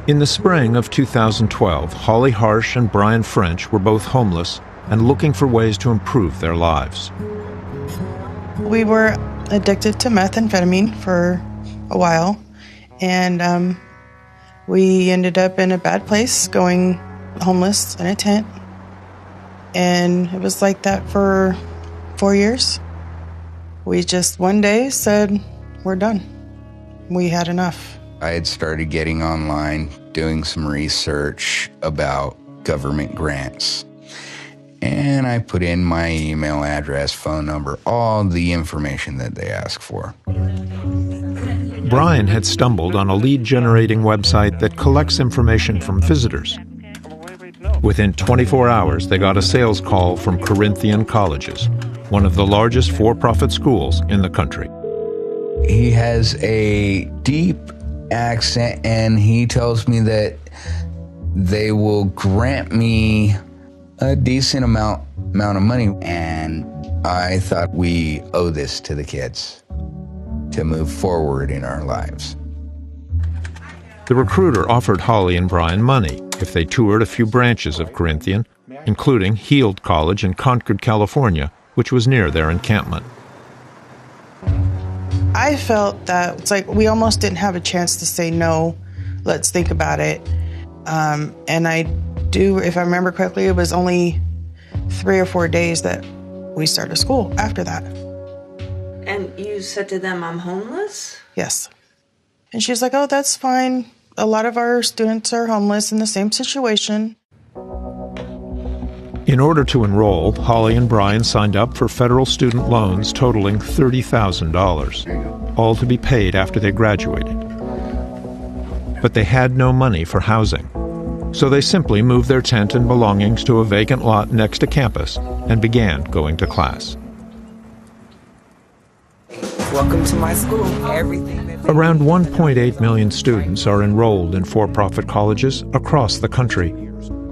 In the spring of 2012, Holly Harsh and Brian French were both homeless and looking for ways to improve their lives. We were addicted to methamphetamine for a while, and we ended up in a bad place, going homeless in a tent. And it was like that for 4 years. We just one day said, we're done. We had enough. I had started getting online, doing some research about government grants. And I put in my email address, phone number, all the information that they ask for. Brian had stumbled on a lead-generating website that collects information from visitors. Within 24 hours, they got a sales call from Corinthian Colleges, one of the largest for-profit schools in the country. He has a deep accent, and he tells me that they will grant me a decent amount of money. And I thought we owe this to the kids to move forward in our lives. The recruiter offered Holly and Brian money if they toured a few branches of Corinthian, including Heald College in Concord, California, which was near their encampment. I felt that it's like we almost didn't have a chance to say no, let's think about it. And I do, if I remember correctly, it was only 3 or 4 days that we started school after that. And you said to them, I'm homeless? Yes. And she's like, oh, that's fine. A lot of our students are homeless in the same situation. In order to enroll, Holly and Brian signed up for federal student loans totaling $30,000, all to be paid after they graduated. But they had no money for housing, so they simply moved their tent and belongings to a vacant lot next to campus and began going to class. Welcome to my school. Everything that Around 1.8 million students are enrolled in for-profit colleges across the country,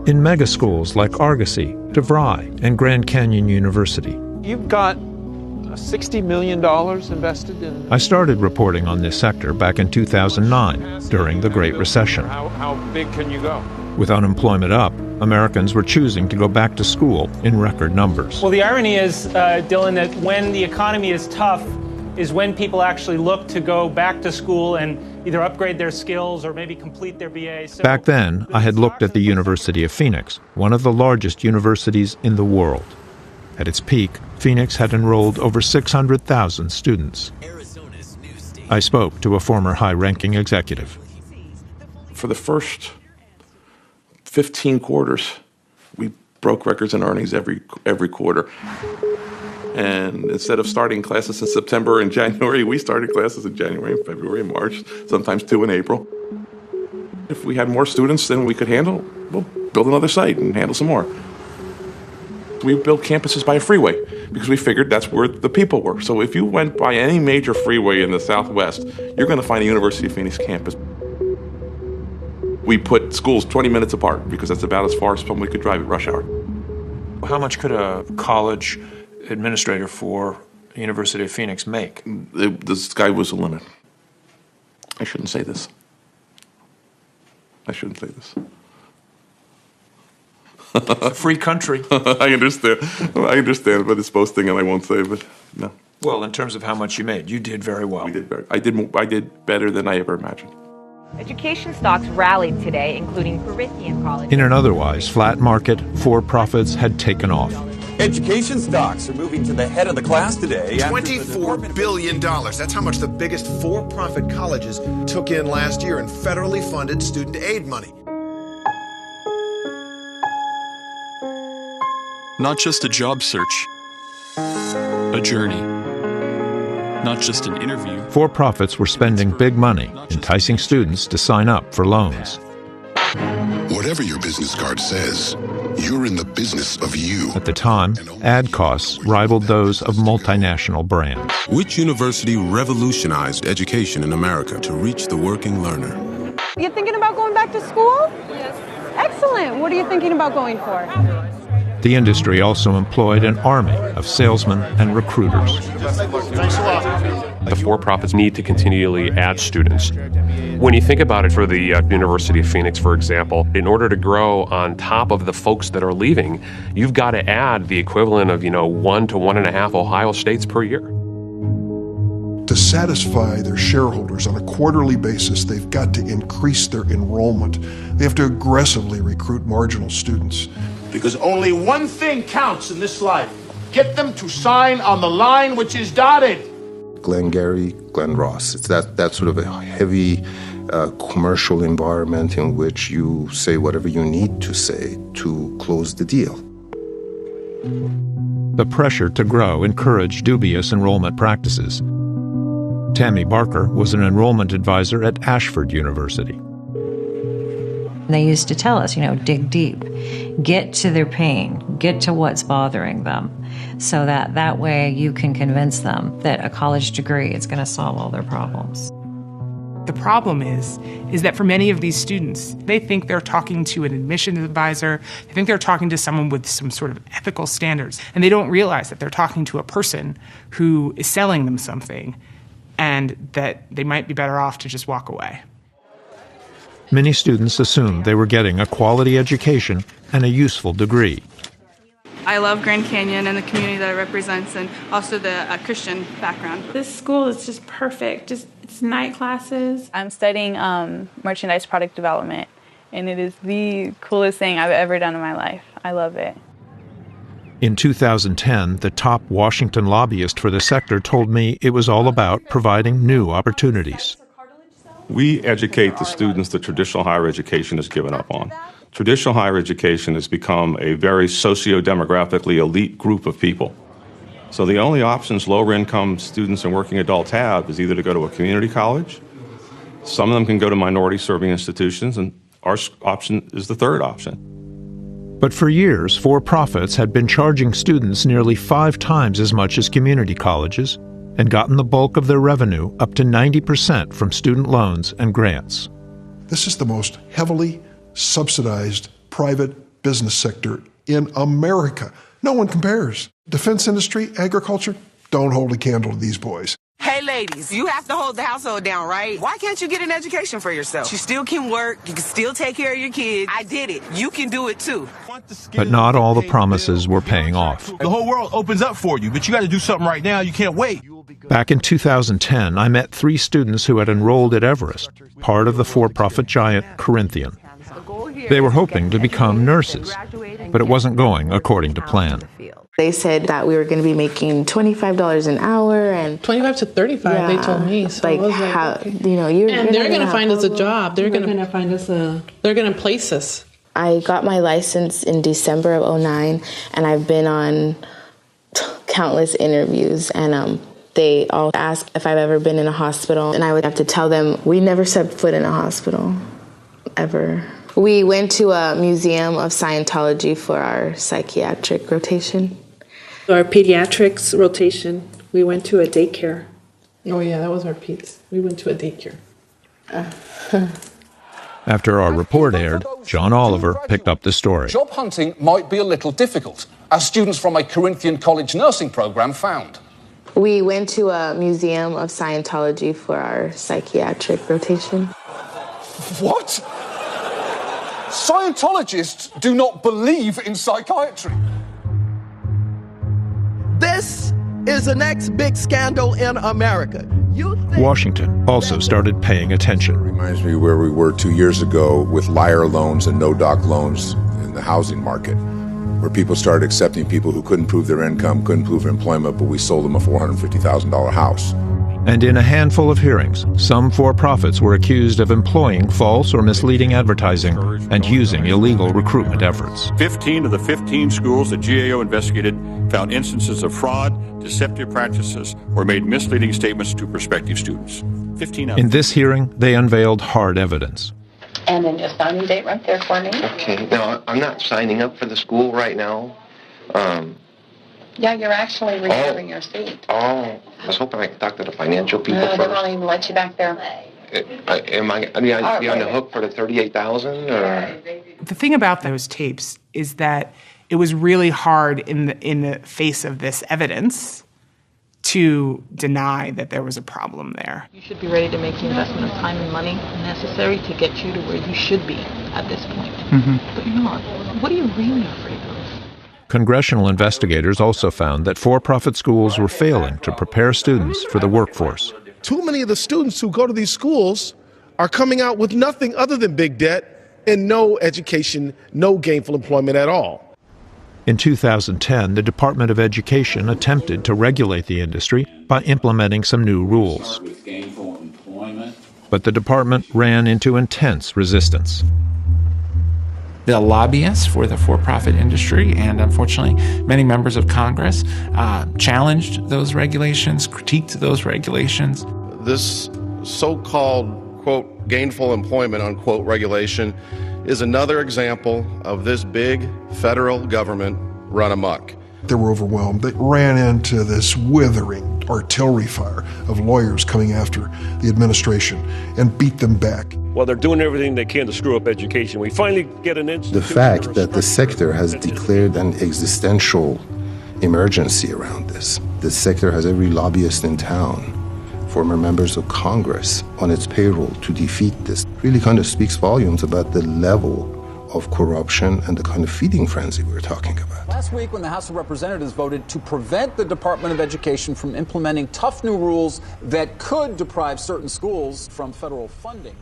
in mega schools like Argosy, DeVry, and Grand Canyon University. You've got $60 million invested in... I started reporting on this sector back in 2009, during the Great Recession. How big can you go? With unemployment up, Americans were choosing to go back to school in record numbers. Well, the irony is, Dylan, that when the economy is tough is when people actually look to go back to school and either upgrade their skills or maybe complete their BA. So back then, I had looked at the University of Phoenix, one of the largest universities in the world. At its peak, Phoenix had enrolled over 600,000 students. I spoke to a former high-ranking executive. For the first 15 quarters, we broke records in earnings every quarter. And instead of starting classes in September and January, we started classes in January and February and March, sometimes 2 in April. If we had more students than we could handle, we'll build another site and handle some more. We built campuses by a freeway because we figured that's where the people were. So if you went by any major freeway in the Southwest, you're going to find a University of Phoenix campus. We put schools 20 minutes apart because that's about as far as we could drive at rush hour. How much could a college administrator for the University of Phoenix make? The sky was the limit. I shouldn't say this. I shouldn't say this. It's a free country. I understand, but it's boasting, and I won't say. But no. Well, in terms of how much you made, you did very well. I did better than I ever imagined. Education stocks rallied today, including Corinthian College. In an otherwise flat market, for-profits had taken off. Education stocks are moving to the head of the class today. $24 billion. That's how much the biggest for-profit colleges took in last year in federally funded student aid money. Not just a job search, a journey. Not just an interview. For-profits were spending big money, enticing students to sign up for loans. Whatever your business card says, you're in the business of you. At the time, ad costs rivaled those of multinational brands. Which university revolutionized education in America to reach the working learner? You thinking about going back to school? Yes. Excellent. What are you thinking about going for? The industry also employed an army of salesmen and recruiters. The for-profits need to continually add students. When you think about it for the University of Phoenix, for example, in order to grow on top of the folks that are leaving, you've got to add the equivalent of, 1 to 1.5 Ohio States per year. To satisfy their shareholders on a quarterly basis, they've got to increase their enrollment. They have to aggressively recruit marginal students. Because only one thing counts in this life. Get them to sign on the line which is dotted. Glengarry, Glen Ross. It's that sort of a heavy commercial environment in which you say whatever you need to say to close the deal. The pressure to grow encouraged dubious enrollment practices. Tammy Barker was an enrollment advisor at Ashford University. They used to tell us, dig deep, get to their pain, get to what's bothering them, so that way you can convince them that a college degree is going to solve all their problems. The problem is that for many of these students, they think they're talking to an admissions advisor, they think they're talking to someone with some sort of ethical standards, and they don't realize that they're talking to a person who is selling them something and that they might be better off to just walk away. Many students assumed they were getting a quality education and a useful degree. I love Grand Canyon and the community that it represents, and also the Christian background. This school is just perfect. It's night classes. I'm studying merchandise product development, and it is the coolest thing I've ever done in my life. I love it. In 2010, the top Washington lobbyist for the sector told me it was all about providing new opportunities. We educate the students that traditional higher education has given up on. Traditional higher education has become a very socio-demographically elite group of people. So the only options lower-income students and working adults have is either to go to a community college, some of them can go to minority-serving institutions, and our option is the third option. But for years, for-profits had been charging students nearly 5 times as much as community colleges and gotten the bulk of their revenue, up to 90%, from student loans and grants. This is the most heavily subsidized private business sector in America. No one compares. Defense industry, agriculture, don't hold a candle to these boys. Hey ladies, you have to hold the household down, right? Why can't you get an education for yourself? You still can work, you can still take care of your kids. I did it. You can do it too. But not all the promises were paying off. The whole world opens up for you, but you got to do something right now. You can't wait. Back in 2010, I met 3 students who had enrolled at Everest, part of the for-profit giant Corinthian. They were hoping to become nurses, but it wasn't going according to plan. They said that we were going to be making $25 an hour and 25 to 35. Yeah, they told me. So like, how, you're and they're going to find us a job. They're going to find us they're going to place us. I got my license in December of 2009, and I've been on countless interviews, and they all ask if I've ever been in a hospital, and I would have to tell them we never set foot in a hospital, ever. We went to a museum of Scientology for our psychiatric rotation. Our pediatrics rotation, we went to a daycare. Oh yeah, that was our peds. We went to a daycare. After our report aired, John Oliver picked up the story. Job hunting might be a little difficult, as students from a Corinthian college nursing program found. We went to a museum of Scientology for our psychiatric rotation. What? Scientologists do not believe in psychiatry. This is the next big scandal in America. Washington also started paying attention. It reminds me where we were 2 years ago with liar loans and no-doc loans in the housing market, where people started accepting people who couldn't prove their income, couldn't prove employment, but we sold them a $450,000 house. And in a handful of hearings, some for-profits were accused of employing false or misleading advertising and using illegal recruitment efforts. 15 of the 15 schools that GAO investigated found instances of fraud, deceptive practices, or made misleading statements to prospective students. 15 In this hearing, they unveiled hard evidence. And then your signing date right there for me. Okay. Now, I'm not signing up for the school right now. Yeah, you're actually reserving your seat. Oh, I was hoping I could talk to the financial people first. They won't even let you back there. Am I on the hook for the $38,000? The thing about those tapes is that It was really hard in the face of this evidence to deny that there was a problem there. You should be ready to make the investment of time and money necessary to get you to where you should be at this point. But you're not. What are you really afraid of? Congressional investigators also found that for-profit schools were failing to prepare students for the workforce. Too many of the students who go to these schools are coming out with nothing other than big debt and no education, no gainful employment at all. In 2010, the Department of Education attempted to regulate the industry by implementing some new rules. But the department ran into intense resistance. The lobbyists for the for-profit industry, and unfortunately many members of Congress, challenged those regulations, critiqued those regulations. This so-called, quote, gainful employment, unquote, regulation is another example of this big federal government run amok. They were overwhelmed. They ran into this withering artillery fire of lawyers coming after the administration and beat them back. Well, they're doing everything they can to screw up education. We finally get an institution. The fact that the sector has declared an existential emergency around this. The sector has every lobbyist in town, former members of Congress on its payroll to defeat this. Really kind of speaks volumes about the level of corruption and the kind of feeding frenzy we're talking about. Last week, when the House of Representatives voted to prevent the Department of Education from implementing tough new rules that could deprive certain schools from federal funding.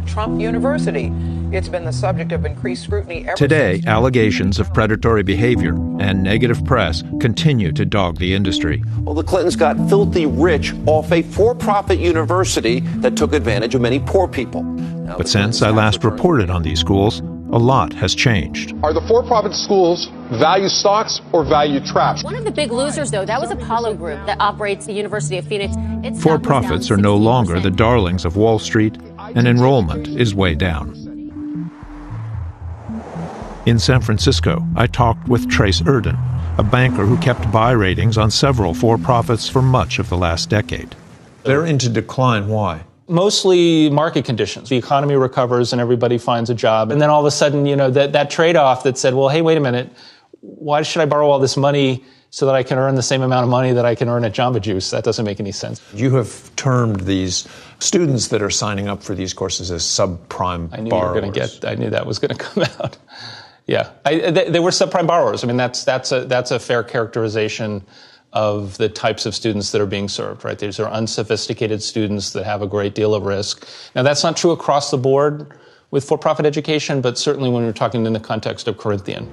Trump University. It's been the subject of increased scrutiny ever Today, since. allegations of predatory behavior and negative press continue to dog the industry. Well, the Clintons got filthy rich off a for-profit university that took advantage of many poor people. But since I last reported on these schools, a lot has changed. Are the for-profit schools value stocks or value trash? One of the big losers, though, that was Apollo Group that operates the University of Phoenix. For-profits are no longer the darlings of Wall Street, and enrollment is way down. In San Francisco, I talked with Trace Erden, a banker who kept buy ratings on several for-profits for much of the last decade. They're into decline. Why? Mostly market conditions. The economy recovers and everybody finds a job. And then all of a sudden, that trade-off that said, well, hey, wait a minute, why should I borrow all this money so that I can earn the same amount of money that I can earn at Jamba Juice? That doesn't make any sense. You have termed these students that are signing up for these courses as subprime borrowers. I knew that was going to come out. Yeah, they were subprime borrowers. I mean, that's a fair characterization of the types of students that are being served, right? These are unsophisticated students that have a great deal of risk. Now, that's not true across the board with for-profit education, but certainly when we're talking in the context of Corinthian.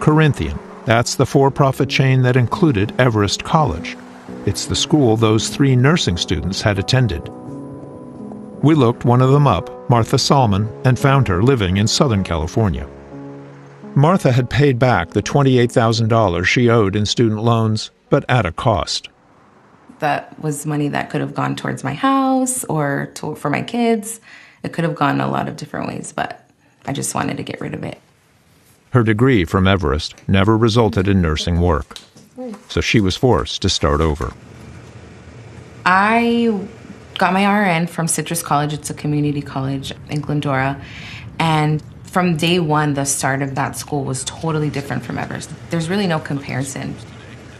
Corinthian, that's the for-profit chain that included Everest College. It's the school those 3 nursing students had attended. We looked one of them up, Martha Salmon, and found her living in Southern California. Martha had paid back the $28,000 she owed in student loans, but at a cost. That was money that could have gone towards my house or for my kids. It could have gone a lot of different ways, but I just wanted to get rid of it. Her degree from Everest never resulted in nursing work, so she was forced to start over. I got my RN from Citrus College. It's a community college in Glendora, and from day one, the start of that school was totally different from Everest. There's really no comparison.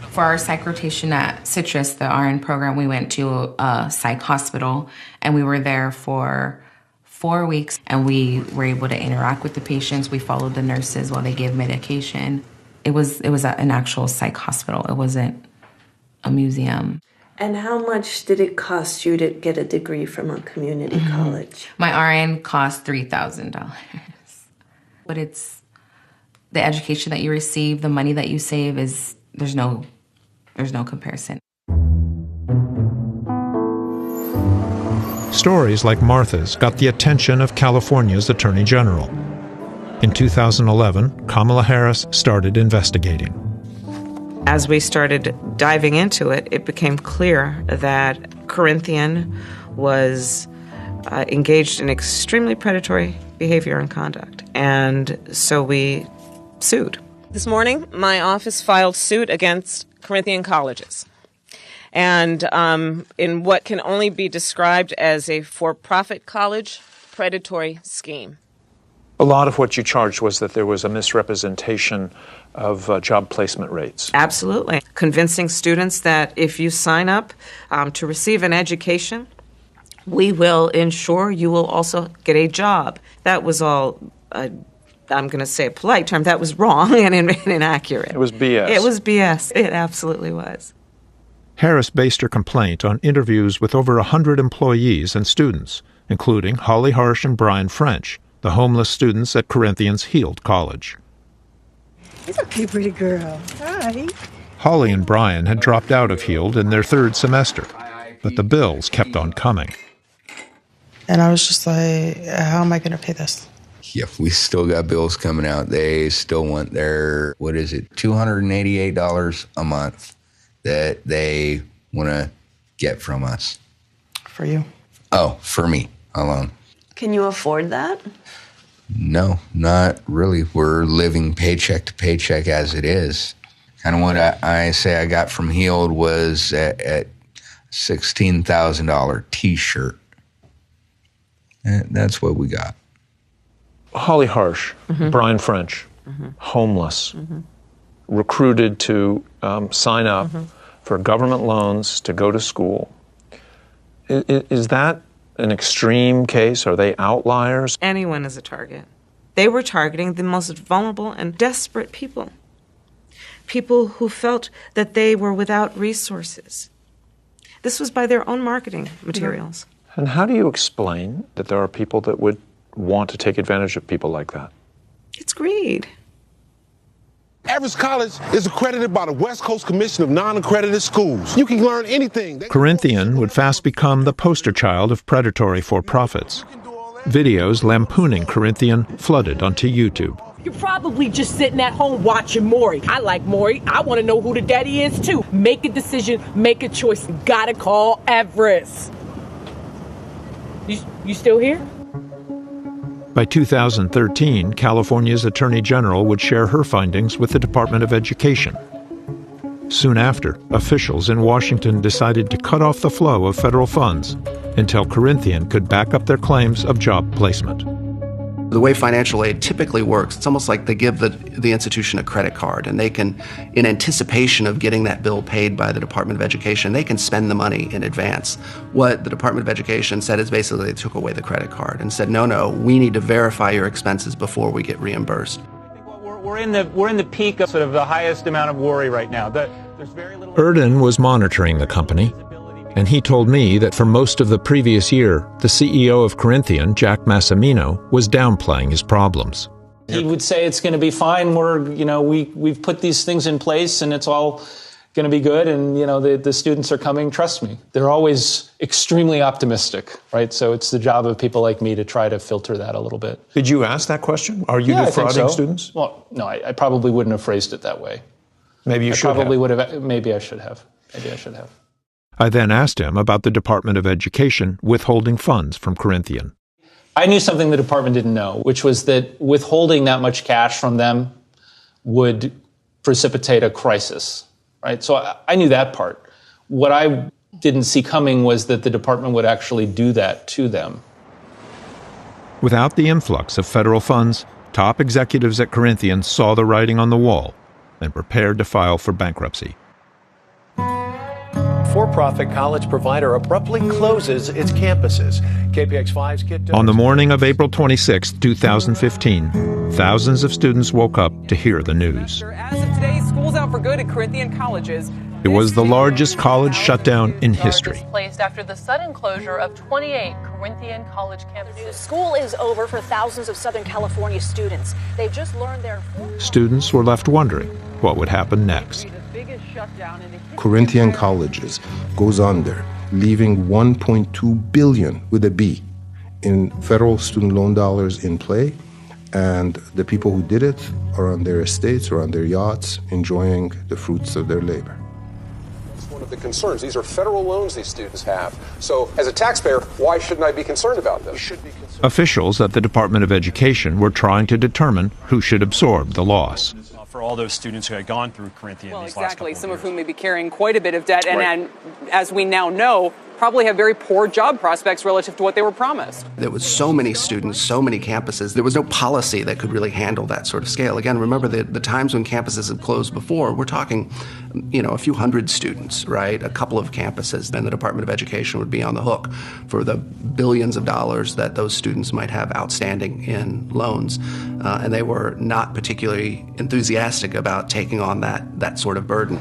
For our psych rotation at Citrus, the RN program, we went to a psych hospital, and we were there for 4 weeks, and we were able to interact with the patients. We followed the nurses while they gave medication. It was an actual psych hospital. It wasn't a museum. And how much did it cost you to get a degree from a community college? My RN cost $3,000. But it's the education that you receive, the money that you save there's no comparison. Stories like Martha's got the attention of California's Attorney General. In 2011, Kamala Harris started investigating. As we started diving into it, it became clear that Corinthian was engaged in extremely predatory behavior and conduct. And so we sued. This morning, my office filed suit against Corinthian colleges. And in what can only be described as a for-profit college predatory scheme. A lot of what you charged was that there was a misrepresentation of job placement rates. Absolutely. Convincing students that if you sign up to receive an education, we will ensure you will also get a job. That was all, I'm going to say a polite term, that was wrong and inaccurate. It was BS. It was BS. It absolutely was. Harris based her complaint on interviews with over 100 employees and students, including Holly Harsh and Brian French, the homeless students at Corinthians Heald College. She's a pretty girl. Hi. Holly and Brian had dropped out of Heald in their third semester, but the bills kept on coming. And I was just like, how am I going to pay this? Yeah, we still got bills coming out. They still want their, $288 a month that they want to get from us. For you? Oh, for me alone. Can you afford that? No, not really. We're living paycheck to paycheck as it is. Kind of what I say I got from Heald was at $16,000 T-shirt. And that's what we got. Holly Harsh, Brian French, homeless, recruited to sign up for government loans to go to school. Is that an extreme case? Are they outliers? Anyone is a target. They were targeting the most vulnerable and desperate people. People who felt that they were without resources. This was by their own marketing materials. And how do you explain that there are people that would want to take advantage of people like that? It's greed. Everest College is accredited by the West Coast Commission of Non-Accredited Schools. You can learn anything. Corinthian would fast become the poster child of predatory for-profits. Videos lampooning Corinthian flooded onto YouTube. You're probably just sitting at home watching Maury. I like Maury. I want to know who the daddy is, too. Make a decision, make a choice. You gotta call Everest. You still here? By 2013, California's Attorney General would share her findings with the Department of Education. Soon after, officials in Washington decided to cut off the flow of federal funds until Corinthian could back up their claims of job placement. The way financial aid typically works, it's almost like they give the institution a credit card, and they can, in anticipation of getting that bill paid by the Department of Education, they can spend the money in advance. What the Department of Education said is basically they took away the credit card and said, no, we need to verify your expenses before we get reimbursed. We're in the peak of sort of the highest amount of worry right now. There's very little. Erden was monitoring the company, and he told me that for most of the previous year, the CEO of Corinthian, Jack Massimino, was downplaying his problems. He would say it's going to be fine. We've put these things in place, and it's all going to be good. And the students are coming. Trust me. They're always extremely optimistic, right? So it's the job of people like me to try to filter that a little bit. Did you ask that question? Are you defrauding students? Well, no, I probably wouldn't have phrased it that way. Maybe you should have. I probably would have. Maybe I should have. I then asked him about the Department of Education withholding funds from Corinthian. I knew something the department didn't know, which was that withholding that much cash from them would precipitate a crisis, right? So I knew that part. What I didn't see coming was that the department would actually do that to them. Without the influx of federal funds, top executives at Corinthian saw the writing on the wall and prepared to file for bankruptcy. For-profit college provider abruptly closes its campuses. KPX5's Kit. On the morning of April 26, 2015, thousands of students woke up to hear the news. As of today, school's out for good at Corinthian colleges. It was the largest college shutdown in history. Placed after the sudden closure of 28 Corinthian college campuses. School is over for thousands of Southern California students. They've just learned their. Students were left wondering what would happen next. Corinthian colleges goes under, leaving $1.2 billion with a B in federal student loan dollars in play, and the people who did it are on their estates or on their yachts enjoying the fruits of their labor. It's one of the concerns. These are federal loans these students have. So as a taxpayer, why shouldn't I be concerned about them? Officials at the Department of Education were trying to determine who should absorb the loss. For all those students who had gone through Corinthian these last couple of years. Some of whom may be carrying quite a bit of debt, and as we now know, probably have very poor job prospects relative to what they were promised. There was so many students, so many campuses. There was no policy that could really handle that sort of scale. Again, remember the times when campuses have closed before, we're talking, a few hundred students, right? A couple of campuses. Then the Department of Education would be on the hook for the billions of dollars that those students might have outstanding in loans. And they were not particularly enthusiastic about taking on that sort of burden.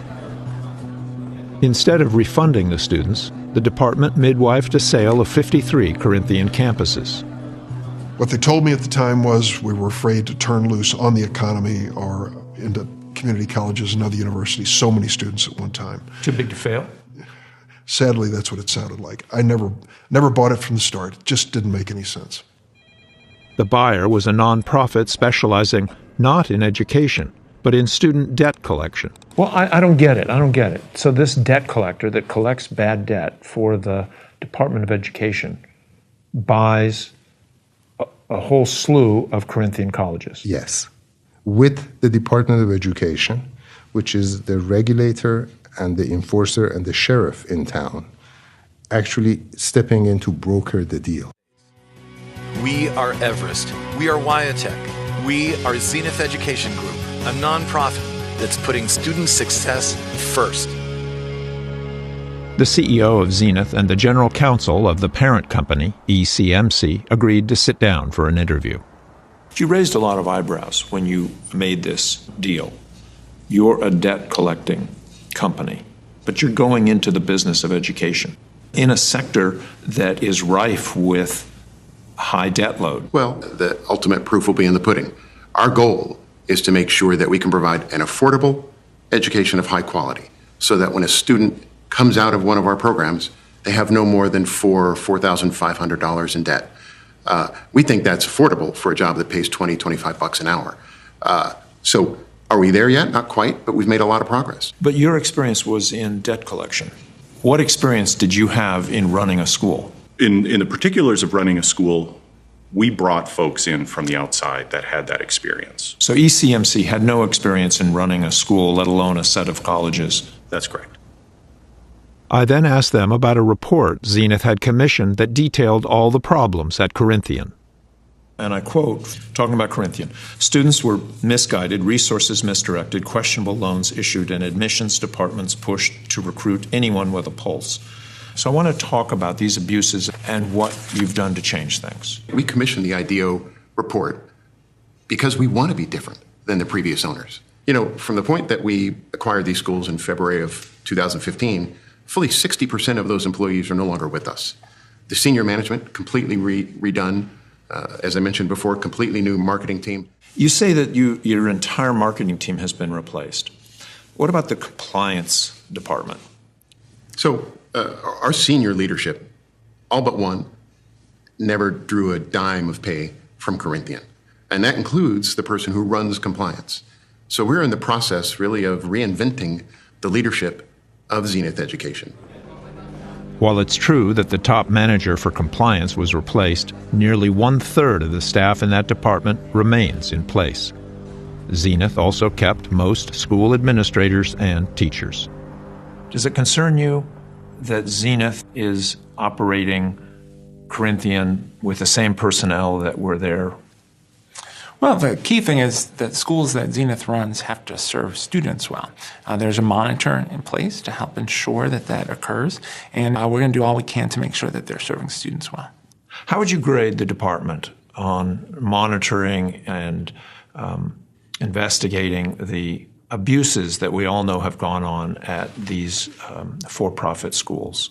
Instead of refunding the students, the department midwifed a sale of 53 Corinthian campuses. What they told me at the time was we were afraid to turn loose on the economy or into community colleges and other universities, so many students at one time. Too big to fail? Sadly, that's what it sounded like. I never bought it from the start. It just didn't make any sense. The buyer was a nonprofit specializing not in education, but in student debt collection. Well, I don't get it. So this debt collector that collects bad debt for the Department of Education buys a whole slew of Corinthian colleges. Yes. With the Department of Education, which is the regulator and the enforcer and the sheriff in town, actually stepping in to broker the deal. We are Everest. We are Wyatech. We are Zenith Education Group, a nonprofit that's putting student success first. The CEO of Zenith and the general counsel of the parent company, ECMC, agreed to sit down for an interview. You raised a lot of eyebrows when you made this deal. You're a debt-collecting company, but you're going into the business of education in a sector that is rife with high debt load. Well, the ultimate proof will be in the pudding. Our goal is to make sure that we can provide an affordable education of high quality so that when a student comes out of one of our programs, they have no more than $4,500 in debt. We think that's affordable for a job that pays $20-25 an hour. So are we there yet? Not quite, but we've made a lot of progress. But your experience was in debt collection. What experience did you have in running a school? In the particulars of running a school, we brought folks in from the outside that had that experience. So ECMC had no experience in running a school, let alone a set of colleges. That's correct. I then asked them about a report Zenith had commissioned that detailed all the problems at Corinthian. And I quote, talking about Corinthian, students were misguided, resources misdirected, questionable loans issued, and admissions departments pushed to recruit anyone with a pulse. So I want to talk about these abuses and what you've done to change things. We commissioned the IDEO report because we want to be different than the previous owners. From the point that we acquired these schools in February of 2015, fully 60% of those employees are no longer with us. The senior management completely redone. As I mentioned before, completely new marketing team. You say that your entire marketing team has been replaced. What about the compliance department? So our senior leadership, all but one, never drew a dime of pay from Corinthian. And that includes the person who runs compliance. So we're in the process, really, of reinventing the leadership of Zenith Education. While it's true that the top manager for compliance was replaced, nearly 1/3 of the staff in that department remains in place. Zenith also kept most school administrators and teachers. Does it concern you that Zenith is operating Corinthian with the same personnel that were there? Well, the key thing is that schools that Zenith runs have to serve students well. There's a monitor in place to help ensure that occurs, and we're going to do all we can to make sure that they're serving students well. How would you grade the department on monitoring and investigating the abuses that we all know have gone on at these for-profit schools?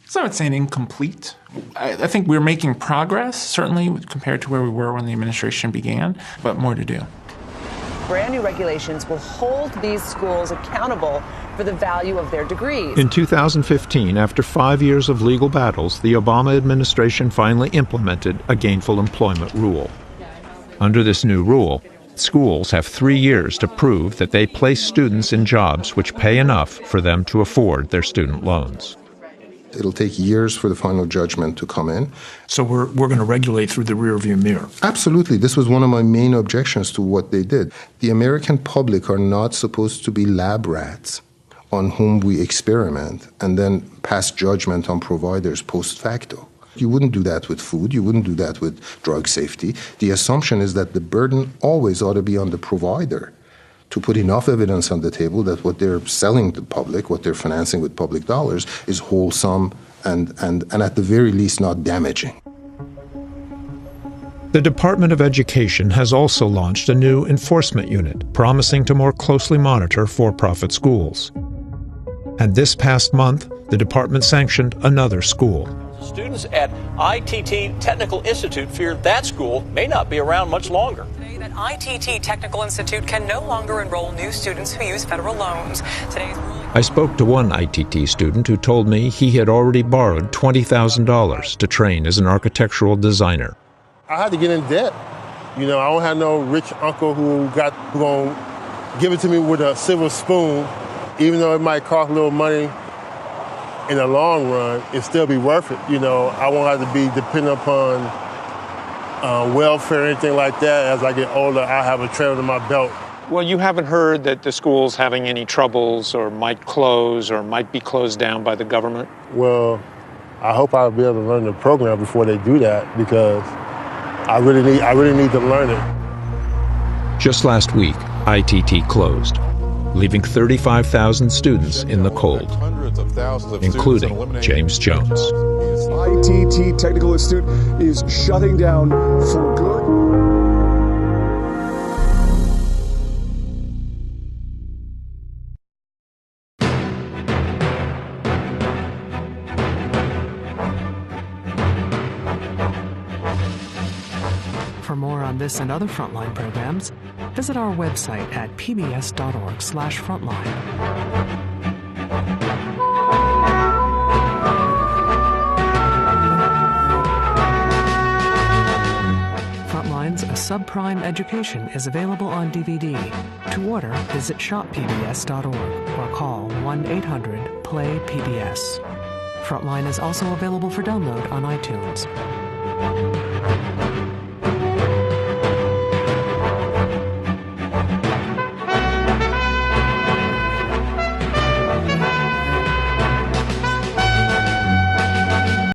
So I would say an incomplete. I think we're making progress, certainly compared to where we were when the administration began, but more to do. Brand new regulations will hold these schools accountable for the value of their degrees. In 2015, after 5 years of legal battles, the Obama administration finally implemented a gainful employment rule. Under this new rule, schools have 3 years to prove that they place students in jobs which pay enough for them to afford their student loans. It'll take years for the final judgment to come in. So we're going to regulate through the rearview mirror. Absolutely. This was one of my main objections to what they did. The American public are not supposed to be lab rats on whom we experiment and then pass judgment on providers post facto. You wouldn't do that with food. You wouldn't do that with drug safety. The assumption is that the burden always ought to be on the provider to put enough evidence on the table that what they're selling to the public, what they're financing with public dollars, is wholesome and at the very least not damaging. The Department of Education has also launched a new enforcement unit, promising to more closely monitor for-profit schools. And this past month, the department sanctioned another school. Students at ITT Technical Institute fear that school may not be around much longer. That ITT Technical Institute can no longer enroll new students who use federal loans. I spoke to one ITT student who told me he had already borrowed $20,000 to train as an architectural designer. I had to get in debt. You know, I don't have no rich uncle who gonna give it to me with a silver spoon. Even though it might cost a little money in the long run, it'll still be worth it. You know, I won't have to be dependent upon welfare or anything like that. As I get older, I have a trailer to my belt. Well, you haven't heard that the school's having any troubles or might close or might be closed down by the government? Well, I hope I'll be able to learn the program before they do that, because I really need to learn it. Just last week, ITT closed, leaving 35,000 students in the cold, including James Jones. ITT Technical Institute is shutting down for good. For more on this and other Frontline programs, visit our website at pbs.org/frontline. Frontline's A Subprime Education is available on DVD. To order, visit shoppbs.org or call 1-800-PLAY-PBS. Frontline is also available for download on iTunes.